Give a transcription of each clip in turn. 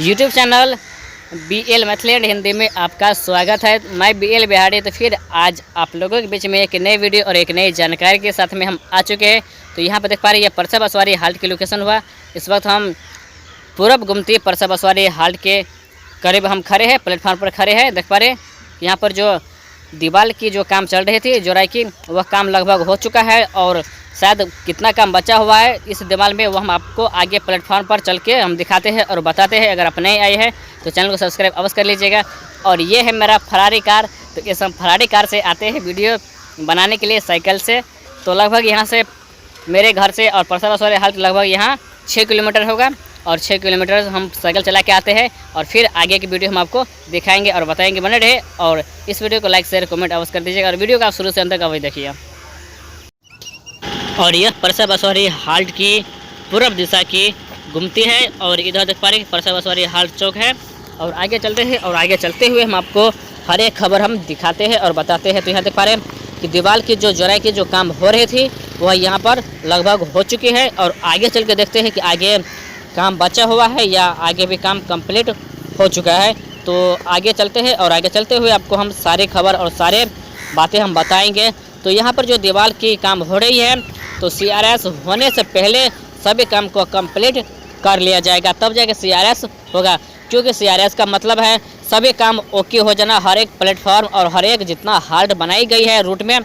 YouTube channel BL मैथलैंड Hindi में आपका स्वागत है। मैं BL बिहारी। तो फिर आज आप लोगों के बीच में एक नई वीडियो और एक नई जानकारी के साथ में हम आ चुके हैं। तो यहाँ पर देख पा रहे हैं ये परसा बसवारी हाल्ट की लोकेशन हुआ। इस वक्त हम पूरब गुमती परसा बसवारी हाल्ट के करीब हम खड़े हैं, प्लेटफॉर्म पर खड़े हैं। देख पा रहे यहाँ पर जो दीवार की जो काम चल रही थी जोड़ाई की, वह काम लगभग हो चुका है और शायद कितना काम बचा हुआ है इस दीवार में वो हम आपको आगे प्लेटफॉर्म पर चल के हम दिखाते हैं और बताते हैं। अगर आप नए आए हैं तो चैनल को सब्सक्राइब अवश्य कर लीजिएगा। और ये है मेरा फरारी कार। तो इस हम फरारी कार से आते हैं वीडियो बनाने के लिए साइकिल से। तो लगभग यहाँ से मेरे घर से और परसा बसवारी हाल्ट लगभग यहाँ 6 किलोमीटर होगा और 6 किलोमीटर हम साइकिल चला के आते हैं और फिर आगे की वीडियो हम आपको दिखाएंगे और बताएंगे। बने रहे और इस वीडियो को लाइक शेयर कमेंट अवश्य कर दीजिएगा और वीडियो को आप शुरू से अंत तक अवश्य देखिए। और यह परसा बसवारी हाल्ट की पूर्व दिशा की गुमती है और इधर देख पा रहे हैं परसा बसवारी हाल्ट चौक है। और आगे चलते हैं और आगे चलते हुए हम आपको हर एक खबर हम दिखाते हैं और बताते हैं। तो यहाँ देख पा रहे हैं कि दीवार की जो जोड़ाई की जो काम हो रही थी वह यहाँ पर लगभग हो चुकी है। और आगे चल के देखते हैं कि आगे काम बचा हुआ है या आगे भी काम कंप्लीट हो चुका है। तो आगे चलते हैं और आगे चलते हुए आपको हम सारी खबर और सारे बातें हम बताएंगे। तो यहाँ पर जो दीवार की काम हो रही है तो CRS होने से पहले सभी काम को कंप्लीट कर लिया जाएगा, तब जाके CRS होगा। क्योंकि CRS का मतलब है सभी काम ओके हो जाना। हर एक प्लेटफॉर्म और हर एक जितना हाल्ट बनाई गई है रूट में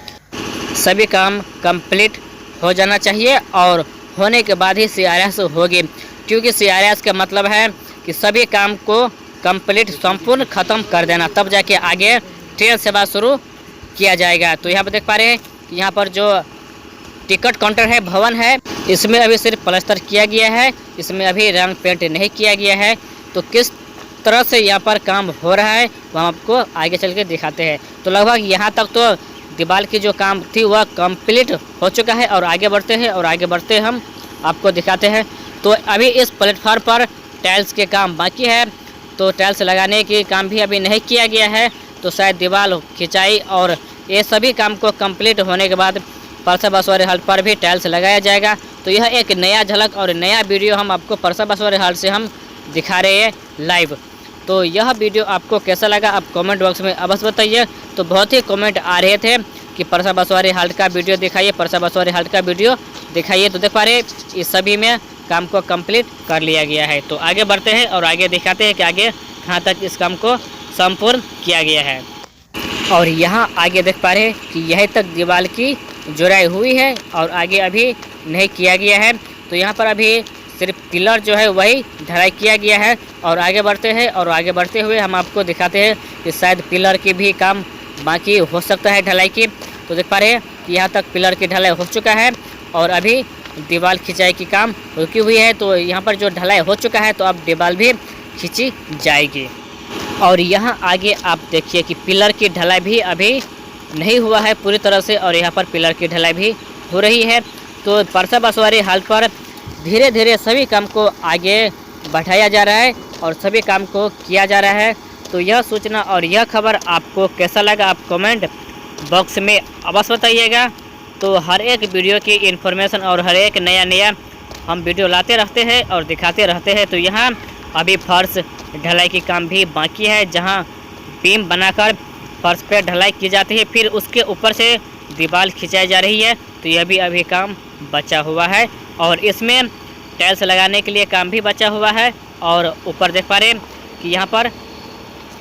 सभी काम कंप्लीट हो जाना चाहिए और होने के बाद ही CRS होगी। क्योंकि CRS का मतलब है कि सभी काम को कंप्लीट संपूर्ण ख़त्म कर देना, तब जाके आगे ट्रेन सेवा शुरू किया जाएगा। तो यहाँ पर देख पा रहे हैं कि यहाँ पर जो टिकट काउंटर है भवन है, इसमें अभी सिर्फ प्लास्टर किया गया है, इसमें अभी रंग पेंट नहीं किया गया है। तो किस तरह से यहाँ पर काम हो रहा है वह आपको आगे चल के दिखाते हैं। तो लगभग यहाँ तक तो दीवार की जो काम थी वह कंप्लीट हो चुका है और आगे बढ़ते हैं और आगे बढ़ते हम आपको दिखाते हैं। तो अभी इस प्लेटफार्म पर टाइल्स के काम बाकी है, तो टाइल्स लगाने के काम भी अभी नहीं किया गया है। तो शायद दीवार खिंचाई और ये सभी काम को कंप्लीट होने के बाद परसा बसवारी हाल्ट पर भी टाइल्स लगाया जाएगा। तो यह एक नया झलक और नया वीडियो हम आपको परसा बसवारी हाल्ट से हम दिखा रहे हैं लाइव। तो यह वीडियो आपको कैसा लगा आप कमेंट बॉक्स में अवश्य बताइए। तो बहुत ही कमेंट आ रहे थे कि परसा बसवारी हाल्ट का वीडियो दिखाइए, परसा बसवारी हाल्ट का वीडियो दिखाइए। तो देख पा रहे इस सभी में काम को कंप्लीट कर लिया गया है। तो आगे बढ़ते हैं और आगे दिखाते हैं कि आगे कहाँ तक इस काम को संपूर्ण किया गया है। और यहाँ आगे देख पा रहे हैं कि यहीं तक दीवार की जोड़ाई हुई है और आगे अभी नहीं किया गया है। तो यहाँ पर अभी सिर्फ पिलर जो है वही ढलाई किया गया है। और आगे बढ़ते हैं और आगे बढ़ते हुए हम आपको दिखाते हैं कि शायद पिलर की भी काम बाकी हो सकता है ढलाई की। तो देख पा रहे हैं कि यहाँ तक पिलर की ढलाई हो चुका है और अभी दीवार खिंचाई की काम रुकी हुई है। तो यहाँ पर जो ढलाई हो चुका है तो अब दीवार भी खींची जाएगी। और यहाँ आगे आप देखिए कि पिलर की ढलाई भी अभी नहीं हुआ है पूरी तरह से और यहाँ पर पिलर की ढलाई भी हो रही है। तो परसा बसवारी हाल्ट पर धीरे धीरे सभी काम को आगे बढ़ाया जा रहा है और सभी काम को किया जा रहा है। तो यह सूचना और यह खबर आपको कैसा लगा आप कमेंट बॉक्स में अवश्य बताइएगा। तो हर एक वीडियो की इन्फॉर्मेशन और हर एक नया हम वीडियो लाते रहते हैं और दिखाते रहते हैं। तो यहाँ अभी फर्श ढलाई की काम भी बाकी है, जहाँ बीम बनाकर फर्श पे ढलाई की जाती है, फिर उसके ऊपर से दीवार खिंचाई जा रही है। तो यह भी अभी काम बचा हुआ है और इसमें टाइल्स लगाने के लिए काम भी बचा हुआ है। और ऊपर देख पा रहे हैं कि यहाँ पर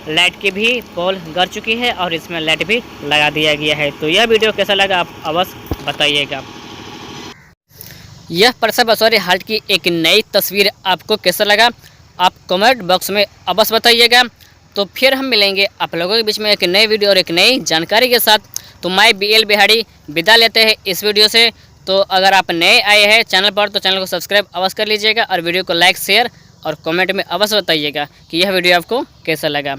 लाइट की भी पोल गिर चुकी है और इसमें लाइट भी लगा दिया गया है। तो यह वीडियो कैसा लगा आप अवश्य बताइएगा। यह परसा बसवारी हाल्ट की एक नई तस्वीर आपको कैसा लगा आप कमेंट बॉक्स में अवश्य बताइएगा। तो फिर हम मिलेंगे आप लोगों के बीच में एक नई वीडियो और एक नई जानकारी के साथ। तो मैं BL बिहारी विदा लेते हैं इस वीडियो से। तो अगर आप नए आए हैं चैनल पर तो चैनल को सब्सक्राइब अवश्य कर लीजिएगा और वीडियो को लाइक शेयर और कमेंट में अवश्य बताइएगा कि यह वीडियो आपको कैसा लगा।